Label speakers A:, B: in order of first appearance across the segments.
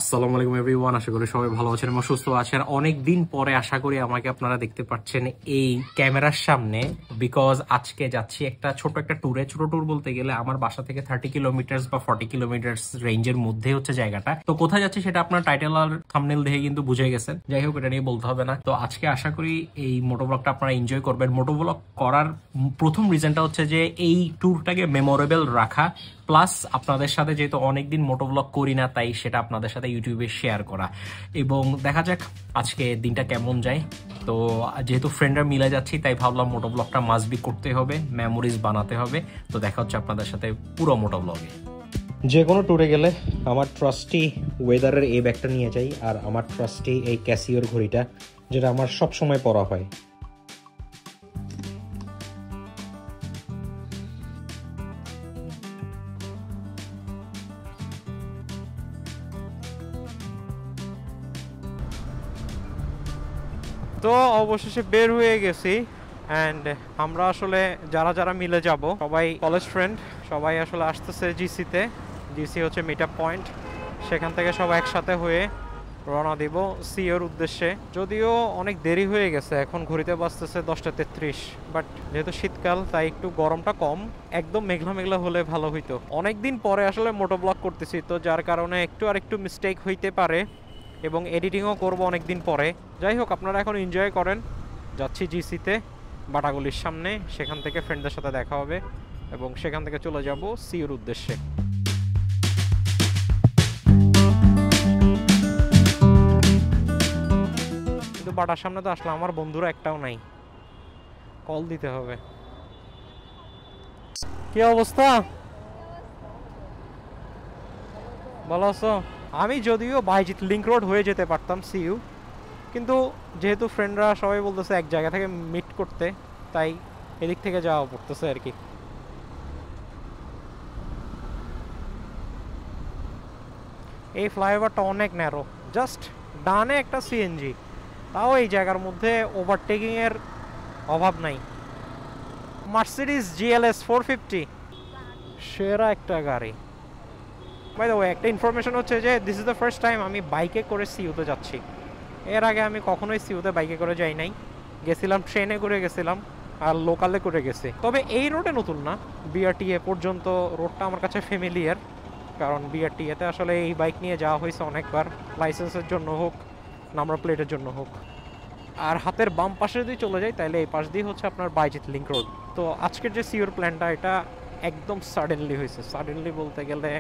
A: আসসালামু আলাইকুম এভরিওয়ান, আশা করি সবাই ভালো আছেন এবং সুস্থ আছেন। অনেক দিন পরে আশা করি আমাকে আপনারা দেখতে পাচ্ছেন এই ক্যামেরার সামনে, বিকজ আজকে যাচ্ছি একটা ছোট একটা ট্যুরে। ছোট ট্যুর বলতে গেলে আমার বাসা থেকে 30 কিলোমিটার বা 40 কিলোমিটার রেঞ্জের মধ্যে হচ্ছে জায়গাটা। তো কোথায় যাচ্ছি সেটা আপনার টাইটেল আর থাম্বনেল দেখে কিন্তু বুঝে গেছেন। যাই হোক, এটা নিয়ে বলতে হবে না। তো আজকে আশা করি এই মোটোব্লগটা আপনারা এনজয় করবেন। মোটোব্লগ করার প্রথম রিজনটা হচ্ছে যে এই ট্যুরটাকে মেমোরেবল রাখা, প্লাস আপনাদের সাথে যেহেতু অনেকদিন মোটোব্লগ করি না, তাই সেটা আপনাদের সাথে ইউটিউবে শেয়ার করা। এবং দেখা যাক আজকে দিনটা কেমন যায়। তো যেহেতু ফ্রেন্ডরা মিলে যাচ্ছি, তাই ভাবলাম মোটোব্লগটা মাস্ট বি করতে হবে, মেমোরিজ বানাতে হবে। তো দেখা হচ্ছে আপনাদের সাথে পুরো মোটোব্লগে। যে কোনো ট্যুরে গেলে আমার ট্রাস্টি ওয়েদারের এই ব্যাগটা নিয়ে যাই, আর আমার ট্রাস্টি এই ক্যাসিওর ঘড়িটা, যেটা আমার সব সময় পরা হয়। তো অবশেষে বের হয়ে গেছি, অ্যান্ড আমরা আসলে যারা যারা মিলে যাব সবাই কলেজ ফ্রেন্ড, সবাই আসলে আসতেছে জিসিতে। জিসি হচ্ছে মিট আপ পয়েন্ট, সেখান থেকে সবাই একসাথে হয়ে রওনা দিব সিওর উদ্দেশ্যে। যদিও অনেক দেরি হয়ে গেছে, এখন ঘড়িতে বাজতেছে 10টা 33, বাট যেহেতু শীতকাল তাই একটু গরমটা কম। একদম মেঘলা মেঘলা হলে ভালো হইতো। অনেকদিন পরে আসলে মোটোব্লগ করতেছি, তো যার কারণে একটু আর একটু মিস্টেক হইতে পারে এবং এডিটিংও করব অনেক দিন পরে। যাই হোক, আপনারা এখন এনজয় করেন। যাচ্ছি জিসিতে, বাটাগুলির সামনে, সেখান থেকে ফ্রেন্ডদের সাথে দেখা হবে এবং সেখান থেকে চলে যাব সিওর উদ্দেশ্যে। কিন্তু বাটার সামনে তো আসলে আমার বন্ধুরা একটাও নাই, কল দিতে হবে। কি অবস্থা, ভালো আছো? আমি যদিও বাইজিৎ লিংক রোড হয়ে যেতে পারতাম সিইউ, কিন্তু যেহেতু ফ্রেন্ডরা সবাই বলতেছে এক জায়গা থেকে মিট করতে, তাই এদিক থেকে যাওয়া পড়তেছে আর কি। এই ফ্লাইওভারটা অনেক ন্যারো, জাস্ট ডানে একটা সিএনজি, তাও এই জায়গার মধ্যে ওভারটেকিং এর অভাব নাই। মার্সিডিজ জিএলএস 450 সেরা একটা গাড়ি। বাই দ্য ওয়ে, একটা ইনফরমেশন হচ্ছে যে this is the first time আমি বাইকে করে সিইউতে যাচ্ছি। এর আগে আমি কখনোই সিইউতে বাইকে করে যাই নাই। গেছিলাম ট্রেনে করে গেছিলাম, আর লোকালে করে গেছি। তবে এই রোডে নতুন না, বিআরটিএ পর্যন্ত রোডটা আমার কাছে ফ্যামিলিয়ার, কারণ বিআরটিএতে আসলে এই বাইক নিয়ে যাওয়া হয়েছে অনেকবার, লাইসেন্সের জন্য হোক, নাম্বার প্লেটের জন্য হোক। আর হাতের বাম পাশে যদি চলে যাই, তাহলে এই পাশ দিয়ে হচ্ছে আপনার বাইজিৎ লিংক রোড। তো আজকের যে সিওর প্ল্যানটা, এটা একদম সাডেনলি হয়েছে। সাডেনলি বলতে গেলে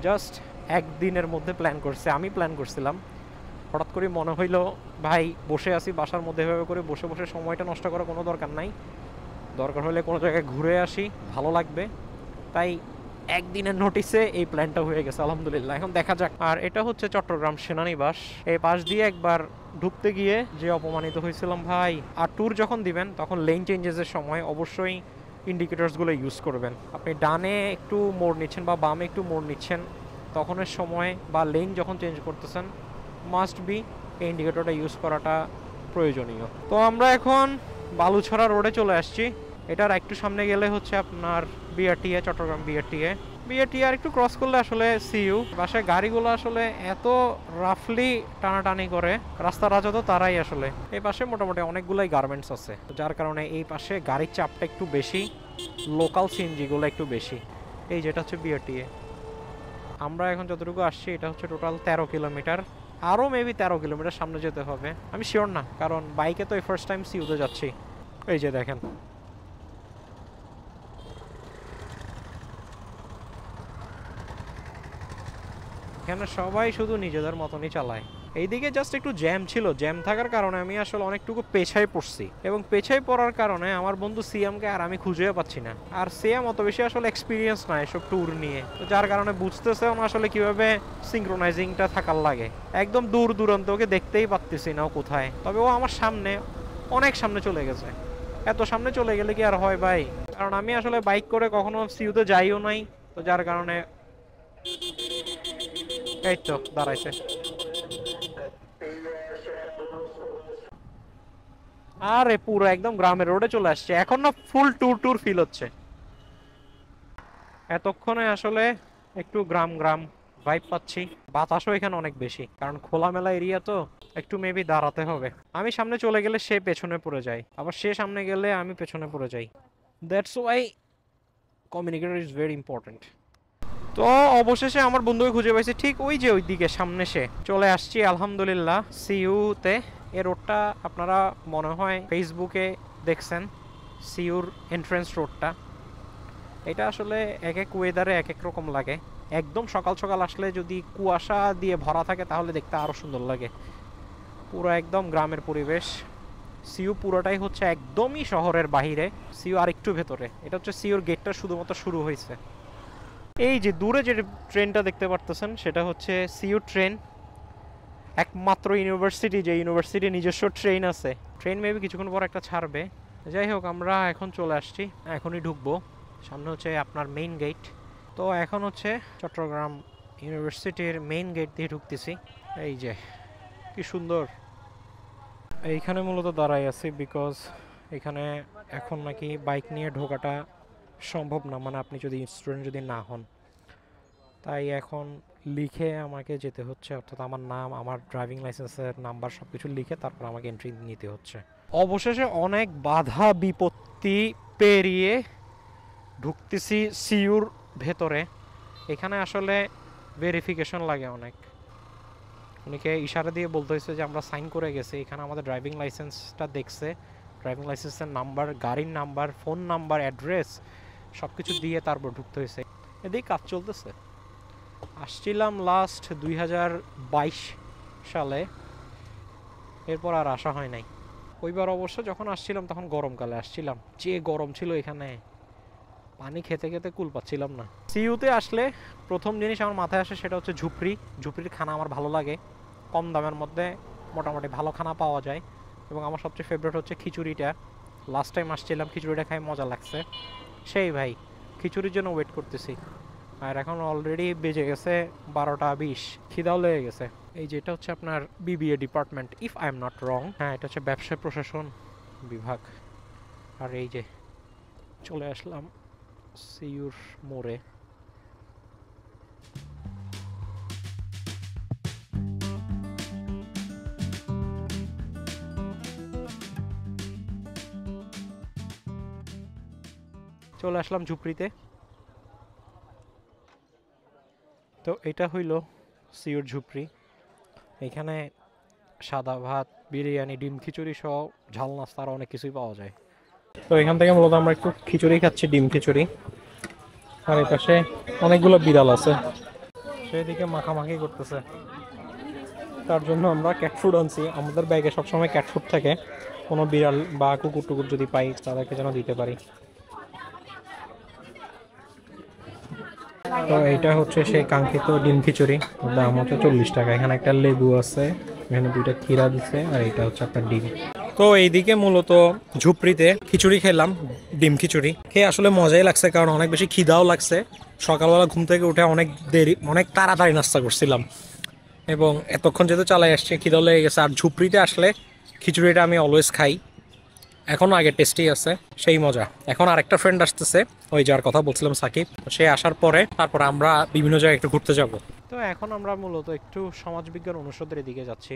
A: জাস্ট একদিনের মধ্যে প্ল্যান করছে। আমি প্ল্যান করছিলাম, হঠাৎ করে মনে হইলো ভাই বসে আছি বাসার মধ্যে, এভাবে করে বসে বসে সময়টা নষ্ট করার কোনো দরকার নাই, দরকার হলে কোনো জায়গায় ঘুরে আসি, ভালো লাগবে। তাই একদিনের নোটিসে এই প্ল্যানটা হয়ে গেছে, আলহামদুলিল্লাহ। এখন দেখা যাক। আর এটা হচ্ছে চট্টগ্রাম সেনানিবাস। এই পাশ দিয়ে একবার ঢুকতে গিয়ে যে অপমানিত হয়েছিলাম ভাই। আর ট্যুর যখন দিবেন তখন লেন চেঞ্জেসের সময় অবশ্যই ইন্ডিকেটরসগুলো ইউজ করবেন। আপনি ডানে একটু মোড় নিচ্ছেন বা বামে একটু মোড় নিচ্ছেন, তখনের সময় বা লেন যখন চেঞ্জ করতেছেন, মাস্ট বি এই ইন্ডিকেটরটা ইউজ করাটা প্রয়োজনীয়। তো আমরা এখন বালুছড়া রোডে চলে আসছি। এটার একটু সামনে গেলে হচ্ছে আপনার বিআরটিএ, চট্টগ্রাম বিআরটিএ। বিআরটিএ আর একটু ক্রস করলে আসলে সিইউ। বাসায় গাড়িগুলো আসলে এত রাফলি টানাটানি করে, রাস্তার রাজা তো তারাই আসলে। এই পাশে মোটামুটি অনেকগুলাই গার্মেন্টস আছে, যার কারণে এই পাশে গাড়ির চাপটা একটু বেশি, লোকাল সিএনজিগুলো একটু বেশি। এই যেটা হচ্ছে বিআরটিএ। আমরা এখন যতটুকু আসছি এটা হচ্ছে টোটাল 13 কিলোমিটার, আরও মেবি 13 কিলোমিটার সামনে যেতে হবে। আমি শিওর না, কারণ বাইকে তো এই ফার্স্ট টাইম সিইউতে যাচ্ছি। এই যে দেখেন, এখানে সবাই শুধু নিজেদের মতনই চালায়। এইদিকে জাস্ট একটু জ্যাম ছিল, জ্যাম থাকার কারণে আমি আসলে অনেকটুকু পেছায় পড়ছি, এবং পেছায় পড়ার কারণে আমার বন্ধু সিএমকে আর আমি খুঁজেও পাচ্ছি না। আর সিএম অত বেশি আসলে এক্সপিরিয়েন্স নাই এসব ট্যুর নিয়ে, তো যার কারণে বুঝতেছেও না আসলে কিভাবে সিঙ্ক্রোনাইজিংটা থাকার লাগে। একদম দূর দূরান্ত ওকে দেখতেই পাচ্তেছি না ও কোথায়। তবে ও আমার সামনে, অনেক সামনে চলে গেছে। এত সামনে চলে গেলে কি আর হয় ভাই? কারণ আমি আসলে বাইক করে কখনো সিইউতে যাইও নাই, তো যার কারণে। এই তো দাঁড়াইছে। আরে পুরো একদম গ্রামের রোডে চলে আসছে, এখন না ফুল ট্যুর ট্যুর ফিল হচ্ছে। এতক্ষণে আসলে একটু গ্রাম গ্রাম ভাইব পাচ্ছি। বাতাসও এখানে অনেক বেশি, কারণ খোলামেলা এরিয়া তো, একটু মেবি দাঁড়াতে হবে। আমি সামনে চলে গেলে সে পেছনে পড়ে যায়, আবার সে সামনে গেলে আমি পেছনে পড়ে যাই। That's why communicator is very important. তো অবশেষে আমার বন্ধুকে খুঁজে পাইছি, ঠিক ওই যে ওই দিকে সামনে সে চলে আসছি আলহামদুলিল্লাহ সিইউতে। এই রোডটা আপনারা মনে হয় ফেসবুকে দেখছেন, সিইউর এন্ট্রেন্স রোডটা। এটা আসলে এক এক ওয়েদারে এক এক রকম লাগে। একদম সকাল সকাল আসলে যদি কুয়াশা দিয়ে ভরা থাকে তাহলে দেখতে আরও সুন্দর লাগে। পুরো একদম গ্রামের পরিবেশ। সিইউ পুরোটাই হচ্ছে একদমই শহরের বাহিরে, সিইউ আরেকটু ভেতরে। এটা হচ্ছে সিইউর গেটটা শুধুমাত্র শুরু হয়েছে। এই যে দূরে যে ট্রেনটা দেখতে পারতেছেন সেটা হচ্ছে সিইউ ট্রেন, একমাত্র ইউনিভার্সিটি যে ইউনিভার্সিটি নিজস্ব ট্রেন আছে। ট্রেন মেবি কিছুক্ষণ পর একটা ছাড়বে। যাই হোক, আমরা এখন চলে আসছি, এখনই ঢুকবো। সামনে হচ্ছে আপনার মেইন গেট। তো এখন হচ্ছে চট্টগ্রাম ইউনিভার্সিটির মেইন গেট দিয়ে ঢুকতেছি। এই যে কি সুন্দর। এইখানে মূলত দাঁড়াই আছি বিকজ এখানে এখন নাকি বাইক নিয়ে ঢোকাটা সম্ভব না, মানে আপনি যদি স্টুডেন্ট যদি না হন। তাই এখন লিখে আমাকে যেতে হচ্ছে, অর্থাৎ আমার নাম, আমার ড্রাইভিং লাইসেন্সের নাম্বার সব কিছু লিখে তারপর আমাকে এন্ট্রি নিতে হচ্ছে। অবশেষে অনেক বাধা বিপত্তি পেরিয়ে ঢুকতেছি সিইউর ভেতরে। এখানে আসলে ভেরিফিকেশন লাগে অনেক। উনিকে ইশারা দিয়ে বলতে হয়েছে যে আমরা সাইন করে গেছি, এখানে আমাদের ড্রাইভিং লাইসেন্সটা দেখছে, ড্রাইভিং লাইসেন্সের নাম্বার, গাড়ির নাম্বার, ফোন নাম্বার, অ্যাড্রেস সব কিছু দিয়ে তারপর ঢুকতে হয়েছে। এদিকে কাজ চলতেছে। আসছিলাম লাস্ট 2022 সালে, এরপর আর আসা হয় নাই। ওইবার অবশ্য যখন আসছিলাম তখন গরমকালে আসছিলাম, যে গরম ছিল এখানে, পানি খেতে খেতে কুল পাচ্ছিলাম না। সিইউতে আসলে প্রথম জিনিস আমার মাথায় আসে সেটা হচ্ছে ঝুপড়ি। ঝুপড়ির খানা আমার ভালো লাগে, কম দামের মধ্যে মোটামুটি ভালো খানা পাওয়া যায়। এবং আমার সবচেয়ে ফেভারিট হচ্ছে খিচুড়িটা। লাস্ট টাইম আসছিলাম, খিচুড়িটা খাই মজা লাগছে। সেই ভাই, খিচুড়ির জন্য ওয়েট করতেছি। আর এখন অলরেডি বেজে গেছে 12টা 20, খিদাও লেগে গেছে। এই যে এটা হচ্ছে আপনার BBA department, if I am not wrong. হ্যাঁ, এটা হচ্ছে ব্যবসায় প্রশাসন বিভাগ। আর এই যে চলে আসলাম সিইউর মোড়ে। চলে আসলাম ঝুপড়িতে। তো এটা হইল সিইউর ঝুপড়ি। এখানে সাদা ভাত, বিরিয়ানি, ডিম খিচুড়ি সহ ঝাল নাস্তা আর অনেক কিছুই পাওয়া যায়। তো এখান থেকে মূলত আমরা একটু খিচুড়ি খাচ্ছি, ডিম খিচুড়ি। আর এই পাশে অনেকগুলো বিড়াল আছে, সেদিকে মাখামাখি করতেছে। তার জন্য আমরা ক্যাট ফুড আনছি। আমাদের ব্যাগে সবসময় ক্যাট ফুড থাকে, কোনো বিড়াল বা কুকুর টুকুর যদি পাই তাদেরকে যেন দিতে পারি। তো এইটা হচ্ছে সেই কাঙ্ক্ষিত ডিম খিচুড়ি, দাম হচ্ছে 40 টাকা। এখানে একটা লেবু আছে, এখানে 2টা ক্ষীরা দিচ্ছে, আর এটা হচ্ছে আপনার ডিম। তো এইদিকে মূলত ঝুপড়িতে খিচুড়ি খেলাম, ডিম খিচুড়ি খেয়ে আসলে মজাই লাগছে, কারণ অনেক বেশি খিদাও লাগছে। সকালবেলা ঘুম থেকে উঠে অনেক দেরি, অনেক তাড়াতাড়ি নাস্তা করছিলাম, এবং এতক্ষণ যেহেতু চালাই আসছে খিদাও লেগে গেছে। আর ঝুপড়িতে আসলে খিচুড়িটা আমি অলওয়েজ খাই, এখনও আগে টেস্টি আছে, সেই মজা। এখন আরেকটা ফ্রেন্ড আসতেছে, ওই যার কথা বলছিলাম সাকিব, সে আসার পরে তারপর আমরা বিভিন্ন জায়গায় একটু ঘুরতে যাব। তো এখন আমরা মূলত একটু সমাজবিজ্ঞান অনুষদের দিকে যাচ্ছি।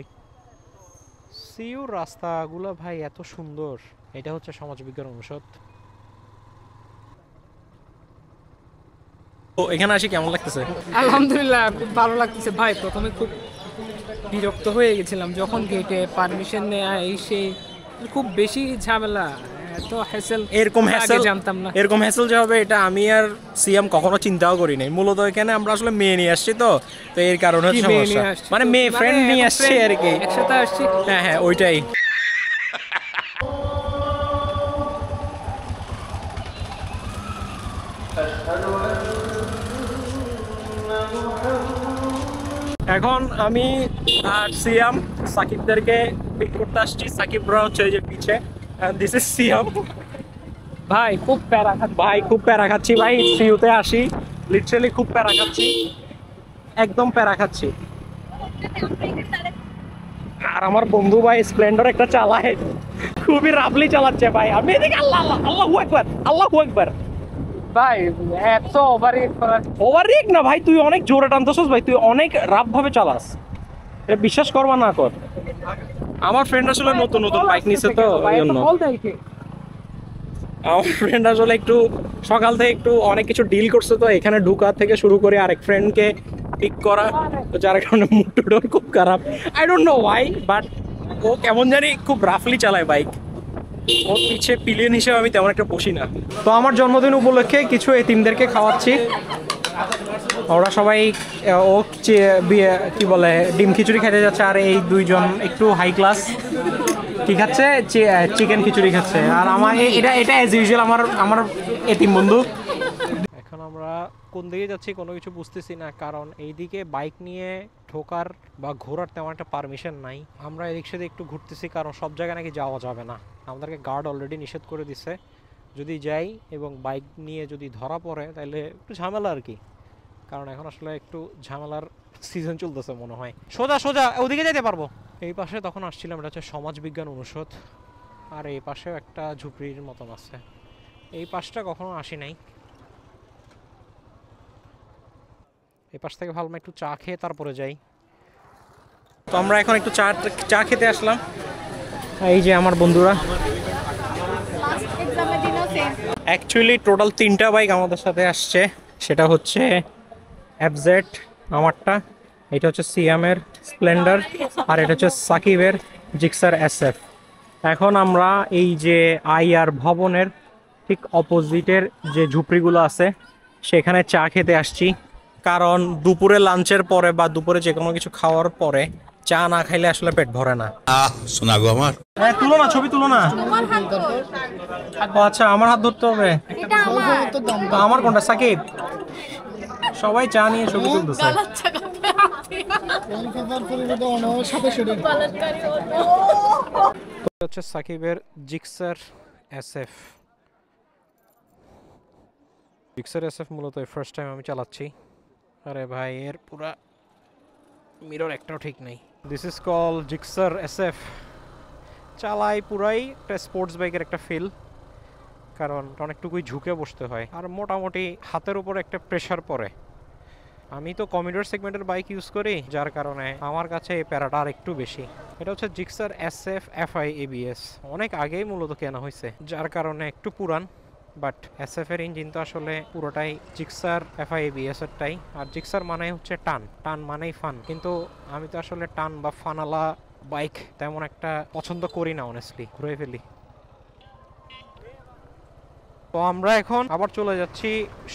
A: সিইউর রাস্তাগুলো ভাই এত সুন্দর। এটা হচ্ছে সমাজবিজ্ঞান অনুষদ। তো এখানে আসি কেমন লাগতেছে?
B: আলহামদুলিল্লাহ, খুব ভালো লাগতেছে ভাই। প্রথমে খুব বিরক্ত হয়ে গেছিলাম যখন গেটে পারমিশন নেওয়া এই সেই, খুব বেশি ঝামেলা, এত হ্যাসেল।
A: এরকম হ্যাসেল
B: জানতাম না,
A: এরকম হ্যাসেল যে হবে এটা আমি আর সিএম কখনো চিন্তাও করি নাই। মূলত এখানে আমরা আসলে মেয়ে নিয়ে আসছি, তো এর কারণে সমস্যা, মানে মেয়ে ফ্রেন্ড নিয়ে আসছি আর কি,
B: একসাথে আসছি।
A: হ্যাঁ হ্যাঁ ওইটাই। এখন আমি আর সিয়াম সাকিবদেরকে পিক করতে আসছি। সাকিবরা হচ্ছে এই যে পিছে, দিস ইজ সিয়াম।
B: ভাই খুব প্যারা খাচ্ছি,
A: ভাই খুব প্যারা খাচ্ছি ভাই, সিইউতে আসি লিটারালি খুব প্যারা খাচ্ছি, একদম প্যারা খাচ্ছি। আর আমার বন্ধু ভাই স্প্লেন্ডার একটা চালায়, খুবই রাফলি চালাচ্ছে ভাই। আমি এদিকে আল্লাহ আল্লাহ, আল্লাহু আকবার, আল্লাহু আকবার।
B: ভাই এত ওভারহিট করার
A: ওভারটেক না ভাই, তুই অনেক জোরে টানতেছস ভাই, তুই অনেক রাফ ভাবে চালাস, এটা বিশ্বাস করবা না কর। আমার ফ্রেন্ড আসলে নতুন নতুন বাইক নিছে তো এই জন্য। আমার ফ্রেন্ড আসলে একটু সকাল থেকে একটু অনেক কিছু ডিল করছে, তো এখানে ঢুকা থেকে শুরু করে আরেক ফ্রেন্ডকে পিক করা, তো যার কারণে মুডটা খুব খারাপ। I don't know why, but ও কেমন জানি খুব রাফলি চালায় বাইক। ওর পিছে পিলিয়ন হিসেবে আমি তেমন একটা বসি না। তো আমার জন্মদিন উপলক্ষে কিছু এতিমদেরকে খাওয়াচ্ছি। ওরা সবাই ও কি বলে ডিম খিচুড়ি খেতে যাচ্ছে, আর এই দুইজন একটু হাই ক্লাস কি খাচ্ছে, চিকেন খিচুড়ি খাচ্ছে। আর আমার এটা অ্যাজ ইউজুয়াল আমার এতিম বন্ধু। এখন আমরা কোন দিকে যাচ্ছি কোনো কিছু বুঝতেছি না, কারণ এইদিকে বাইক নিয়ে ঢোকার বা ঘোরার তেমন একটা পারমিশন নাই। আমরা এদিক সেদিক একটু ঘুরতেছি, কারণ সব জায়গায় নাকি যাওয়া যাবে না, আমাদেরকে গার্ড অলরেডি নিষেধ করে দিছে। যদি যাই এবং বাইক নিয়ে যদি ধরা পড়ে তাহলে একটু ঝামেলা আর কি, কারণ এখন আসলে একটু ঝামেলার সিজন চলতেছে মনে হয়। সোজা সোজা ওদিকে যেতে পারবো। এই পাশে তখন আসছিলাম, এটা হচ্ছে সমাজ বিজ্ঞান অনুষদ, আর এই পাশেও একটা ঝুপড়ির মতন আছে। এই পাশটা কখনো আসি নাই। এই পাশ থেকে ভালো একটু চা খেয়ে তারপরে যাই। তো আমরা এখন একটু চা খেতে আসলাম। এই যে আমার বন্ধুরা, অ্যাকচুয়ালি টোটাল 3টা বাইক আমাদের সাথে আসছে। সেটা হচ্ছে এফজেড আমারটা, এটা হচ্ছে সিয়ামের স্প্লেন্ডার, আর এটা হচ্ছে সাকিবের জিক্সার এসএফ। এখন আমরা এই যে আইআর ভবনের ঠিক অপোজিটের যে ঝুপড়িগুলো আছে সেখানে চা খেতে আসছি, কারণ দুপুরে লাঞ্চের পরে বা দুপুরে যে কোনো কিছু খাওয়ার পরে চা না খাইলে আসলে পেট ভরে না। শোনা গো আমার, তুলো না, ছবি তুলো না। আচ্ছা আমার হাত ধরতে হবে, আমার কোনটা? সাকিব, সবাই চা নিয়ে ছবি তুলতেছে। হচ্ছে সাকিবের জিক্সার এসএফ। জিক্সার এসএফ মূলত ফার্স্ট টাইম আমি চালাচ্ছি। আরে ভাই এর পুরা মিরর একটাও ঠিক নেই। This is call Gixxer SF. চালাই পুরাই একটা স্পোর্টস বাইকের একটা ফিল, কারণ অনেকটুকুই ঝুঁকে বসতে হয় আর মোটামুটি হাতের উপর একটা প্রেশার পড়ে। আমি তো কমিউটার সেগমেন্টের বাইক ইউজ করি, যার কারণে আমার কাছে এই প্যারাটা আর একটু বেশি। এটা হচ্ছে জিক্সার এসএফ এফআই এবিএস, অনেক আগেই মূলত কেনা হয়েছে, যার কারণে একটু পুরান। বাট এসএফ এর ইঞ্জিন তো আসলে পুরোটাই জিক্সার এফআই এবিএস এরটাই। আর জিক্সার মানে হচ্ছে টান মানেই ফান, কিন্তু আমি তো আসলে টান বা ফানালা বাইক তেমন একটা পছন্দ করি না, অনেস্টলি ঘুরে ফেলি। তো আমরা এখন আবার চলে যাচ্ছি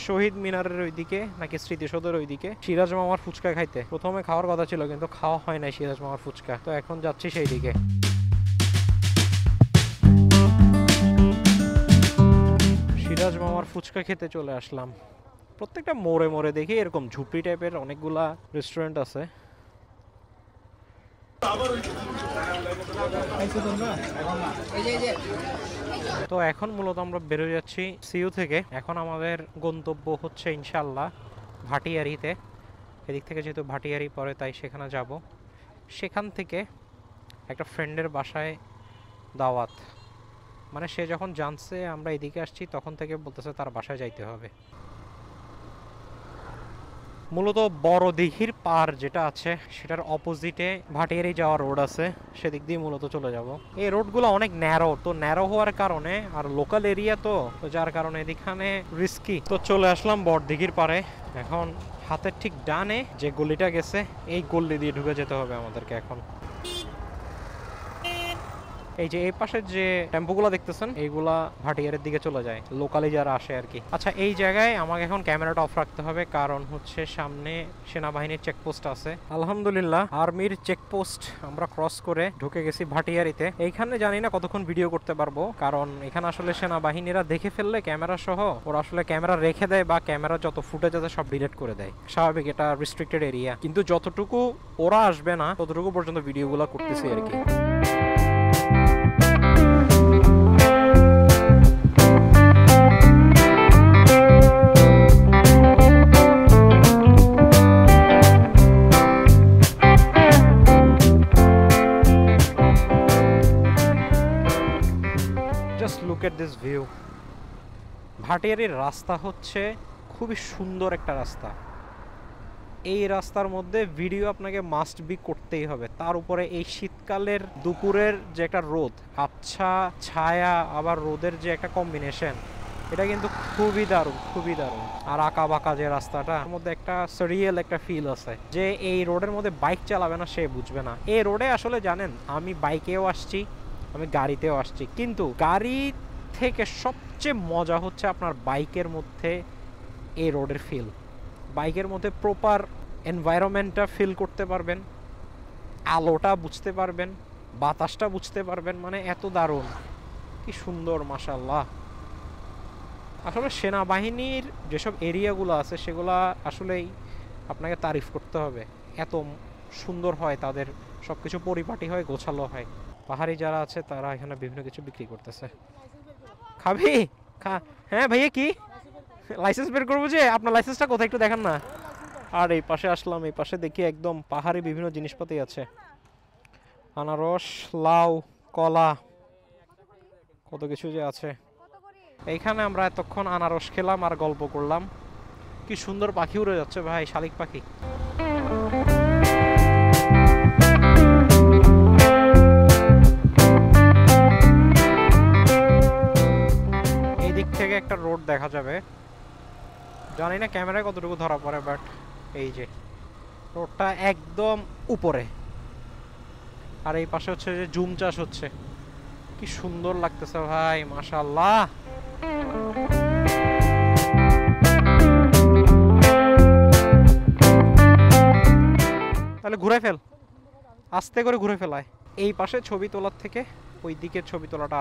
A: শহীদ মিনারের ওইদিকে, নাকি স্মৃতিসৌধের ওইদিকে, সিরাজ মামার ফুচকা খাইতে। প্রথমে খাওয়ার কথা ছিল কিন্তু খাওয়া হয় নাই সিরাজ মামার ফুচকা, তো এখন যাচ্ছি সেই দিকে। সিরাজ মামার ফুচকা খেতে চলে আসলাম। প্রত্যেকটা মোড়ে মোড়ে দেখি এরকম ঝুপড়ি টাইপের অনেকগুলা রেস্টুরেন্ট আছে। তো এখন মূলত আমরা বেরোয় যাচ্ছি সিইউ থেকে। এখন আমাদের গন্তব্য হচ্ছে ইনশাল্লাহ ভাটিয়ারিতে। এদিক থেকে যেহেতু ভাটিয়ারি পড়ে তাই সেখানে যাব। সেখান থেকে একটা ফ্রেন্ডের বাসায় দাওয়াত, মানে সে যখন জানছে আমরা এদিকে আসছি তখন থেকে বলতেছে তার বাসায় যাইতে হবে। মূলত বড় দিঘির পার যেটা আছে সেটার অপোজিটে ভাটিয়ারি যাওয়ার রোড আছে, সেদিক দিয়ে মূলত চলে যাব। এই রোডগুলো অনেক ন্যারো, তো ন্যারো হওয়ার কারণে আর লোকাল এরিয়া তো যার কারণে এদিকখানে রিস্কি। তো চলে আসলাম বড় দিঘির পারে। এখন হাতের ঠিক ডানে যে গলিটা গেছে এই গলি দিয়ে ঢুকে যেতে হবে আমাদেরকে। এখন এই যে এই পাশের যে টেম্পোগুলো দেখতেছেন এইগুলা ভাটিয়ারের দিকে চলে যায়, লোকালি যারা আসে আর কি। আচ্ছা এই জায়গায় আমাকে এখন ক্যামেরাটা অফ রাখতে হবে, কারণ হচ্ছে সামনে সেনাবাহিনীর চেকপোস্ট আছে। আলহামদুলিল্লাহ আর্মির চেকপোস্ট আমরা ক্রস করে ঢুকে গেছি ভাটিয়ারিতে। এইখানে জানি না কতক্ষণ ভিডিও করতে পারবো, কারণ এখানে আসলে সেনাবাহিনীরা দেখে ফেললে ক্যামেরা সহ ওরা আসলে ক্যামেরা রেখে দেয় বা ক্যামেরা যত ফুটেজ আছে সব ডিলিট করে দেয়। স্বাভাবিক, এটা রিস্ট্রিক্টেড এরিয়া, কিন্তু যতটুকু ওরা আসবে না ততটুকু পর্যন্ত ভিডিওগুলো করতেছি আর কি। Look at this view, ভাটিয়ারির রাস্তা হচ্ছে খুবই সুন্দর একটা রাস্তা। এই রাস্তার মধ্যে ভিডিও আপনাকে মাস্ট বি করতেই হবে। তার উপরে এই শীতকালের দুপুরের যে একটা রোদ, আবছা ছায়া আবার রোদের যে একটা কম্বিনেশন, এটা কিন্তু খুবই দারুণ, খুবই দারুণ। আর আঁকা বাঁকা যে রাস্তাটার মধ্যে একটা সারিয়াল একটা ফিল আছে, যে এই রোডের মধ্যে বাইক চালাবে না সে বুঝবে না। এই রোডে আসলে জানেন আমি বাইকেও আসছি, আমি গাড়িতেও আসছি, কিন্তু গাড়ি থেকে সবচেয়ে মজা হচ্ছে আপনার বাইকের মধ্যে এই রোডের ফিল। বাইকের মধ্যে প্রপার এনভায়রনমেন্টটা ফিল করতে পারবেন, আলোটা বুঝতে পারবেন, বাতাসটা বুঝতে পারবেন, মানে এত দারুণ, কি সুন্দর মাশাআল্লাহ। আসলে সেনাবাহিনীর যেসব এরিয়াগুলো আছে সেগুলো আসলেই আপনাকে তারিফ করতে হবে, এত সুন্দর হয়, তাদের সব কিছু পরিপাটি হয়, গোছালো হয়। পাহাড়ি যারা আছে তারা এখানে বিভিন্ন কিছু বিক্রি করতেছে। খাবি? হ্যাঁ ভাইয়া, কি লাইসেন্স বের করবো? যে আপনার লাইসেন্সটা কোথায় একটু দেখান না। আর এই পাশে আসলাম, এই পাশে দেখি একদম পাহাড়ি বিভিন্ন জিনিসপাতি আছে, আনারস, লাউ, কলা, কত কিছু যে আছে। এইখানে আমরা এতক্ষণ আনারস খেলাম আর গল্প করলাম। কি সুন্দর পাখি উড়ে যাচ্ছে ভাই, শালিক পাখি। এই দিক থেকে একটা রোড দেখা যাবে, জানি না ক্যামেরায় কতটুকু ধরা পড়ে, বাট এই যে রোডটা একদম উপরে। আর এই পাশে হচ্ছে যে জুম চাষ হচ্ছে, কি সুন্দর লাগতেছে ভাই, মাশাআল্লাহ। তাহলে ঘুরে ফেল, আস্তে করে ঘুরে ফেলায়। এই পাশে ছবি তোলার থেকে ওই দিকের ছবি তোলাটা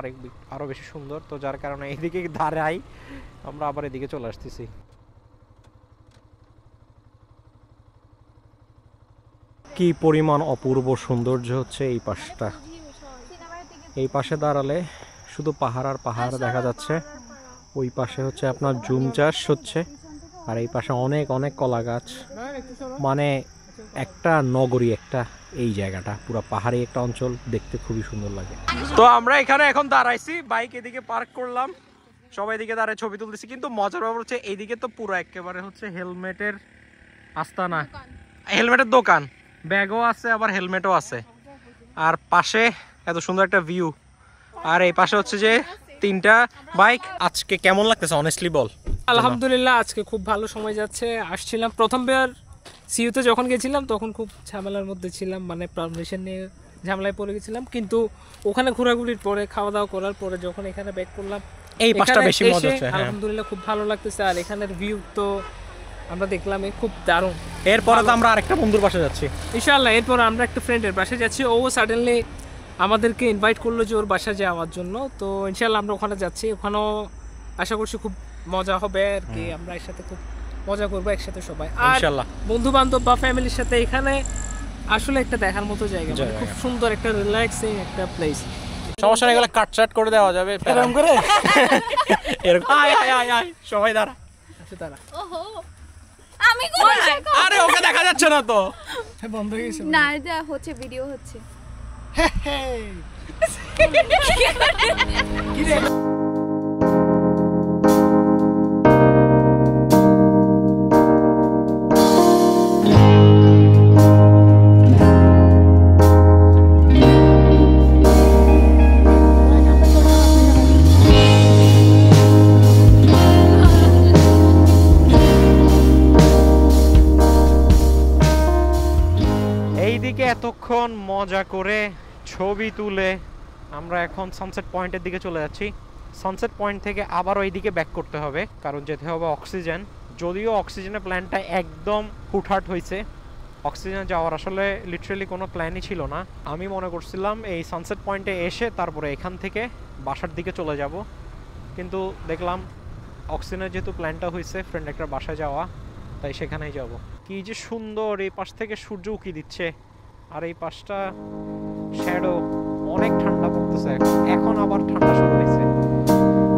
A: আরো বেশি সুন্দর, তো যার কারণে এইদিকে দাঁড়াই, আমরা আবার এদিকে চলে আসতেছি। কি পরিমাণ অপূর্ব সৌন্দর্য হচ্ছে এই পাশটা। এই পাশে দাঁড়ালে শুধু পাহাড় আর পাহাড় দেখা যাচ্ছে, ওই পাশে হচ্ছে আপনার জুম চাষ হচ্ছে, আর এই পাশে অনেক অনেক কলা গাছ, মানে একটা নগরী, একটা এই জায়গাটা পুরো পাহাড়ি একটা অঞ্চল, দেখতে খুবই সুন্দর লাগে। তো আমরা এখানে এখন দাঁড়াইছি, বাইক এদিকে পার্ক করলাম, সবাই এদিকে দাঁড়ায় ছবি তুলতেছি। কিন্তু মজার ব্যাপার হচ্ছে এইদিকে তো পুরো একেবারে হচ্ছে হেলমেটের আস্তানা, হেলমেটের দোকান, ব্যাগও আছে আবার হেলমেটও আছে, আর পাশে এত সুন্দর একটা ভিউ, আর এই পাশে হচ্ছে যে তিনটা বাইক। আজকে কেমন লাগতেছে অনেস্টলি বল?
B: আলহামদুলিল্লাহ, আজকে খুব ভালো সময় যাচ্ছে। আসছিলাম প্রথমবার সিইউতে যখন গেছিলাম তখন খুব ঝামেলার মধ্যে ছিলাম, মানে পারমিশন নিয়ে ঝামেলায় পড়ে গেছিলাম, কিন্তু ওখানে ঘোরাঘুরির পরে খাওয়া দাওয়া করার পরে যখন এখানে ব্যাক করলাম,
A: এই পাশটা বেশি মজা হচ্ছে।
B: আলহামদুলিল্লাহ খুব ভালো লাগতেছে। আর এখানের ভিউ তো আমরা দেখলাম খুব দারুণ।
A: এরপরে তো আমরা আরেকটা বন্ধুর বাসায় যাচ্ছি
B: ইনশাআল্লাহ, এরপর আমরা একটা ফ্রেন্ডের বাসায় যাচ্ছি। ও সাডেনলি আমাদেরকে ইনভাইট করলো যে ওর বাসায় যাওয়ার জন্য, তো ইনশাআল্লাহ আমরা ওখানে যাচ্ছি। ওখানেও আশা করছি খুব মজা হবে আর কি, আমরা একসাথে খুব মজা করবো একসাথে সবাই, ইনশাআল্লাহ। বন্ধু বান্ধব বা ফ্যামিলির সাথে এখানে আসলে একটা দেখার মতো জায়গা, খুব সুন্দর একটা রিল্যাক্সিং একটা প্লেস।
A: সমস্যা নেই, এগুলো কাটছাট করে দেওয়া যাবে এরকম করে, এরকম। আয় আয় আয় আয়, সবাই দাঁড়া,
B: আচ্ছা দাঁড়া।
C: ওহো, আমি কোথায়?
A: আরে ওকে দেখা যাচ্ছে না তো,
B: বন্ধ হয়ে গেছে
C: না, এটা হচ্ছে ভিডিও হচ্ছে।
B: কি রে?
A: এইদিকে এতক্ষণ মজা করে ছবি তুলে আমরা এখন সানসেট পয়েন্টের দিকে চলে যাচ্ছি। সানসেট পয়েন্ট থেকে আবার ওইদিকে ব্যাক করতে হবে, কারণ যেতে হবে অক্সিজেন। যদিও অক্সিজেনের প্ল্যানটা একদম হুটহাট হয়েছে, অক্সিজেন যাওয়ার আসলে লিটারেলি কোনো প্ল্যানই ছিল না। আমি মনে করছিলাম এই সানসেট পয়েন্টে এসে তারপরে এখান থেকে বাসার দিকে চলে যাব, কিন্তু দেখলাম অক্সিজেনের যেহেতু প্ল্যানটা হয়েছে ফ্রেন্ড একটা বাসায় যাওয়া, তাই সেখানেই যাব। কি যে সুন্দর, এই পাশ থেকে সূর্য উকি দিচ্ছে, আর এই পাশটা শ্যাডো, অনেক ঠান্ডা পড়তেছে এখন আবার ঠান্ডা শুরু হয়েছে।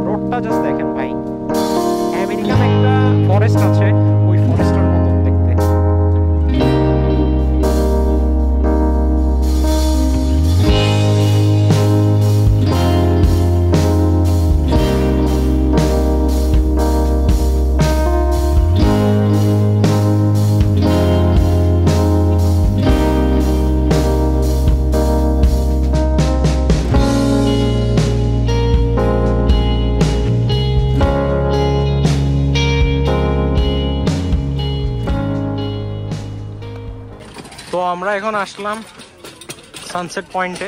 A: রোডটা জাস্ট দেখেন ভাই, আমেরিকান একটা ফরেস্ট আছে, ওই ফরেস্টের মতো দেখতে। আমরা এখন আসলাম সানসেট পয়েন্টে।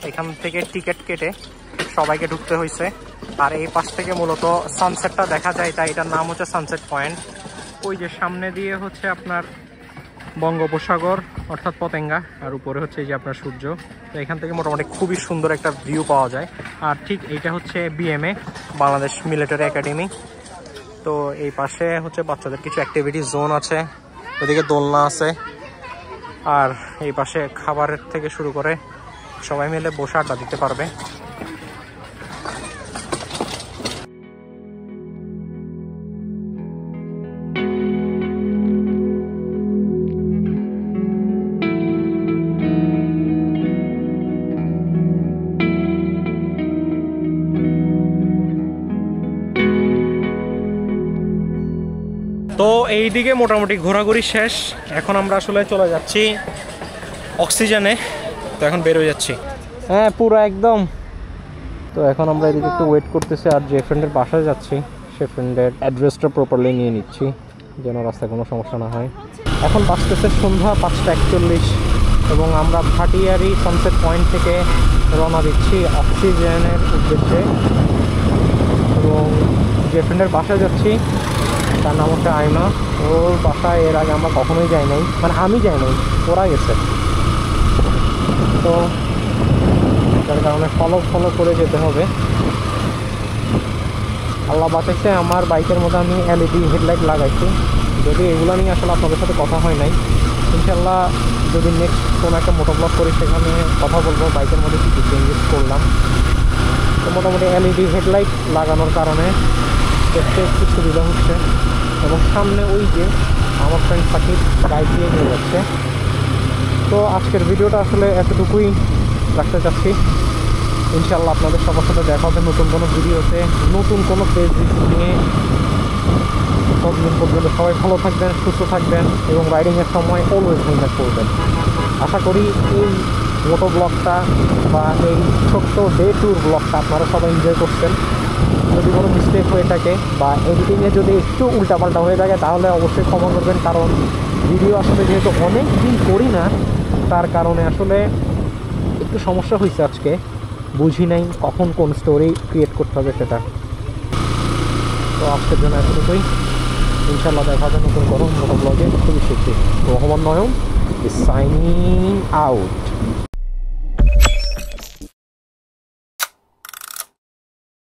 A: এখান থেকে টিকিট কেটে সবাইকে ঢুকতে হয়েছে। আর এই পাশ থেকে মূলত সানসেটটা দেখা যায়, তাই এটার নাম হচ্ছে সানসেট পয়েন্ট। ওই যে সামনে দিয়ে হচ্ছে আপনার বঙ্গোপসাগর অর্থাৎ পতেঙ্গা, আর উপরে হচ্ছে এই যে আপনার সূর্য। তো এখান থেকে মোটামুটি খুবই সুন্দর একটা ভিউ পাওয়া যায়। আর ঠিক এইটা হচ্ছে বিএমএ, বাংলাদেশ মিলিটারি একাডেমি। তো এই পাশে হচ্ছে বাচ্চাদের কিছু অ্যাক্টিভিটি জোন আছে, ওদিকে দোলনা আছে, আর এই পাশে খাবারের থেকে শুরু করে সবাই মিলে বসে আড্ডা দিতে পারবে। তো এইদিকে মোটামুটি ঘোরাঘুরি শেষ। এখন আমরা আসলে চলে যাচ্ছি অক্সিজেনে। তো এখন বের হয়ে যাচ্ছি, হ্যাঁ পুরো একদম। তো এখন আমরা এদিকে একটু ওয়েট করতেছি, আর যে ফ্রেন্ডের বাসায় যাচ্ছি সে ফ্রেন্ডের অ্যাড্রেসটা প্রপারলি নিয়ে নিচ্ছি যেন রাস্তায় কোনো সমস্যা না হয়। এখন বাজতেছে সন্ধ্যা 5:41 এবং আমরা ভাটিয়ারি সানসেট পয়েন্ট থেকে রওনা দিচ্ছি অক্সিজেনের উদ্দেশ্যে। এবং যে ফ্রেন্ডের বাসায় যাচ্ছি তার নাম হচ্ছে আয়মা। ওর বাসায় এর আগে আমরা কখনোই যাই নাই, মানে আমি যাই নাই, ওরা গেছে। তো যার কারণে ফলো করে যেতে হবে। আল্লাহ বাঁচাইছে, আমার বাইকের মধ্যে আমি এলইডি হেডলাইট লাগাইছি। যদি এগুলো নিয়ে আসলে আপনাদের সাথে কথা হয় নাই, ইনশাল্লাহ যদি নেক্সট কোনো একটা মোটোব্লগ করি সেখানে কথা বলবো বাইকের মধ্যে কী কী চেঞ্জেস করলাম। তো মোটামুটি এলইডি হেডলাইট লাগানোর কারণে দেখতে একটু সুবিধা হচ্ছে। এবং সামনে ওই যে আমার ফ্রেন্ড সাকিব বাইক দিয়ে নিয়ে যাচ্ছে। তো আজকের ভিডিওটা আসলে এতটুকুই রাখতে চাচ্ছি। ইনশাল্লাহ আপনাদের সবার সাথে দেখা হবে নতুন কোনো ভিডিওতে, নতুন কোনো পেজ ভিজিট নিয়ে। ততদিন পর্যন্ত সবাই ভালো থাকবেন, সুস্থ থাকবেন এবং রাইডিংয়ের সময় অলওয়েজ হেলমেট পরবেন। আশা করি এই মোটো ব্লগটা বা এই ছোট্ট ডে ট্যুর ব্লগটা আপনারা সবাই এনজয় করছেন। যদি কোনো মিস্টেক হয়ে থাকে বা এডিটিংয়ে যদি একটু উল্টাপাল্টা হয়ে থাকে তাহলে অবশ্যই ক্ষমা করবেন, কারণ ভিডিও আসলে যেহেতু অনেক দিন করি না তার কারণে আসলে একটু সমস্যা হয়েছে। আজকে বুঝি নাই কখন কোন স্টোরি ক্রিয়েট করতে হবে সেটা। তো আজকের জন্য এতটুকুই। ইনশাল্লাহ দেখা হবে নতুন কোনো মোটো ব্লগে খুবই শিখছি। রহমান নয়ন is signing out.